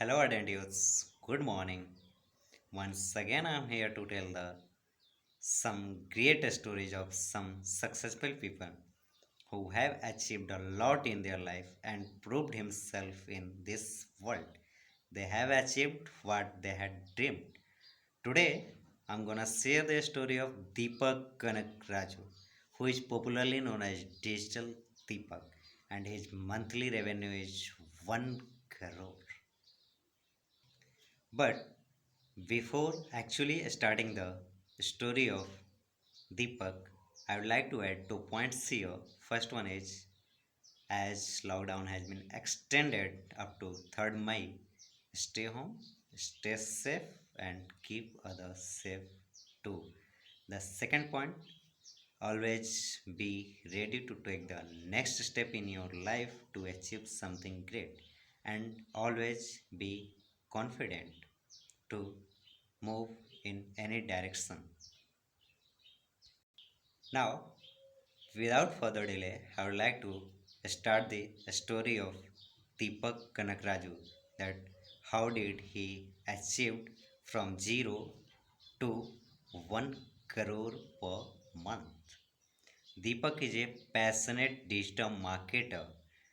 Hello, Identities. Good morning. Once again, I'm here to tell some great stories of some successful people who have achieved a lot in their life and proved himself in this world. They have achieved what they had dreamed. Today, I'm gonna share the story of Deepak Kanakraju, who is popularly known as Digital Deepak, and his monthly revenue is 1 crore. But before actually starting the story of Deepak, I would like to add 2 points here. First one is as lockdown has been extended up to 3rd May, stay home, stay safe, and keep others safe too. The second point, always be ready to take the next step in your life to achieve something great, and always be confident to move in any direction. Now, without further delay, I would like to start the story of Deepak Kanakraju, that how did he achieved from zero to 1 crore per month. Deepak is a passionate digital marketer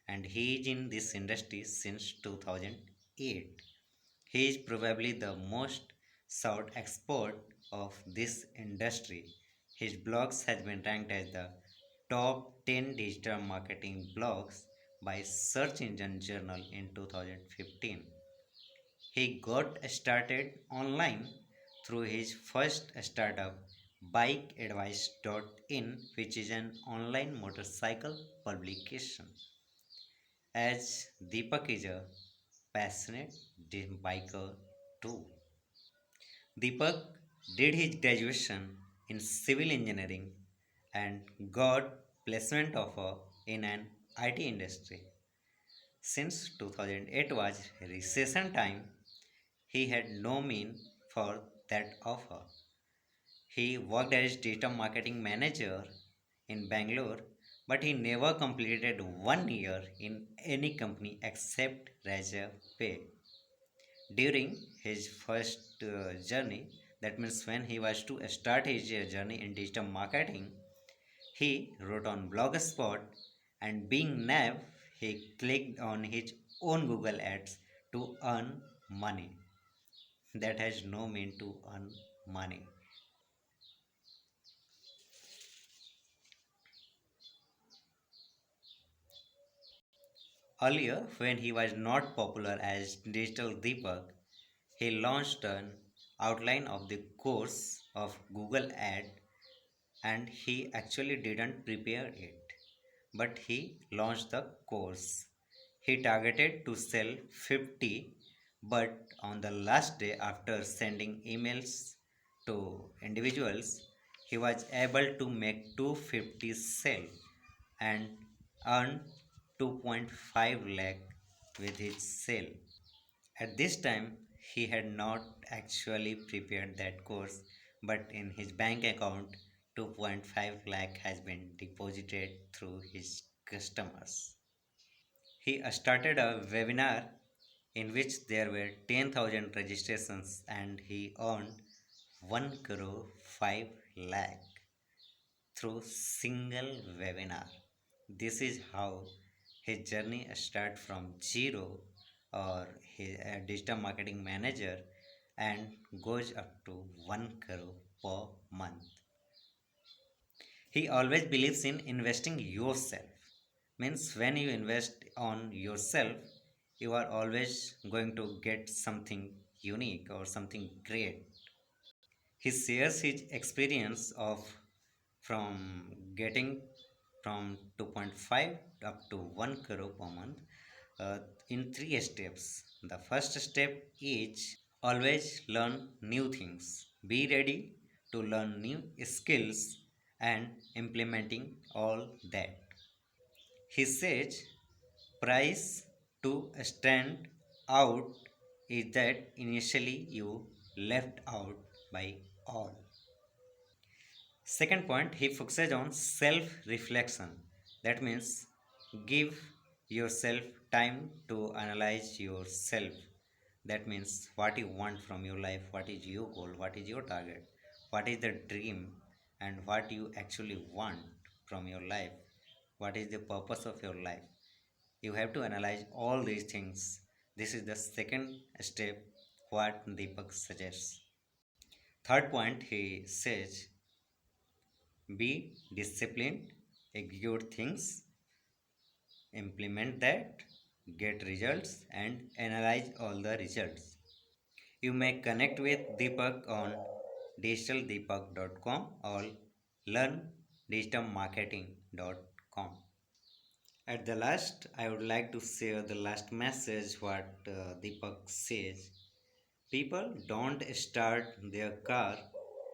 and he is in this industry since 2008. He is probably the most sought expert of this industry. His blogs has been ranked as the top 10 digital marketing blogs by Search Engine Journal in 2015. He got started online through his first startup bikeadvice.in, which is an online motorcycle publication. As Deepak is a passionate biker too. Deepak did his graduation in civil engineering and got placement offer in an IT industry. Since 2008 was recession time, he had no mean for that offer. He worked as data marketing manager in Bangalore, but he never completed 1 year in any company except Raja Pay. During his first journey, that means when he was to start his journey in digital marketing, he wrote on Blogspot, and being naive, he clicked on his own Google Ads to earn money. That has no mean to earn money. Earlier, when he was not popular as Digital Deepak, he launched an outline of the course of Google Ad, and he actually didn't prepare it, but he launched the course. He targeted to sell 50, but on the last day after sending emails to individuals, he was able to make 250 sell and earn 2.5 lakh with his sale. At this time, he had not actually prepared that course, but in his bank account, 2.5 lakh has been deposited through his customers. He started a webinar in which there were 10,000 registrations and he earned 1 crore 5 lakh through single webinar. This is how his journey started from zero or his digital marketing manager and goes up to 1 crore per month. He always believes in investing yourself. Means when you invest on yourself, you are always going to get something unique or something great. He shares his experience of from getting from 2.5 up to 1 crore per month in three steps. The first step is always learn new things. Be ready to learn new skills and implementing all that. He says price to stand out is that initially you left out by all. Second point, he focuses on self reflection. That means give yourself time to analyze yourself. That means what you want from your life, what is your goal, what is your target, what is the dream, and what you actually want from your life, what is the purpose of your life. You have to analyze all these things. This is the second step what Deepak suggests. Third point, he says be disciplined, execute things, implement that, get results, and analyze all the results. You may connect with Deepak on digitaldeepak.com or learn digitalmarketing.com. At the last, I would like to share the last message what Deepak says. People don't start their car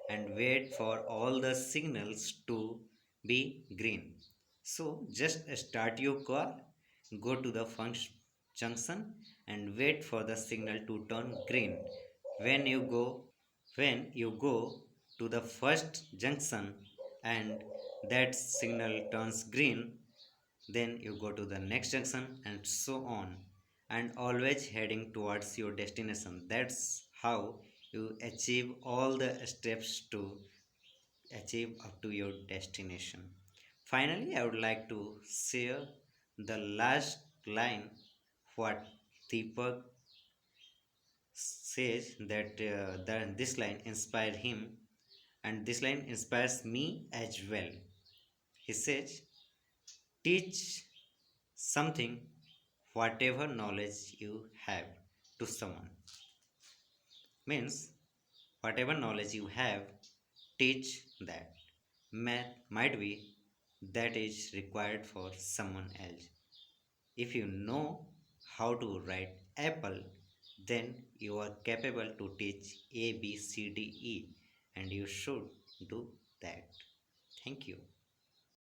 and wait for all the signals to be green. So just start your car, go to the function junction and wait for the signal to turn green. When you go when you go to the first junction and that signal turns green, then you go to the next junction and so on, and always heading towards your destination. That's how you achieve all the steps to achieve up to your destination. Finally, I would like to share the last line what Deepak says that this line inspired him and this line inspires me as well. He says, teach something, whatever knowledge you have, to someone. Means, whatever knowledge you have, teach that. Might be that is required for someone else. If you know how to write apple, then you are capable to teach A, B, C, D, E, and you should do that. Thank you.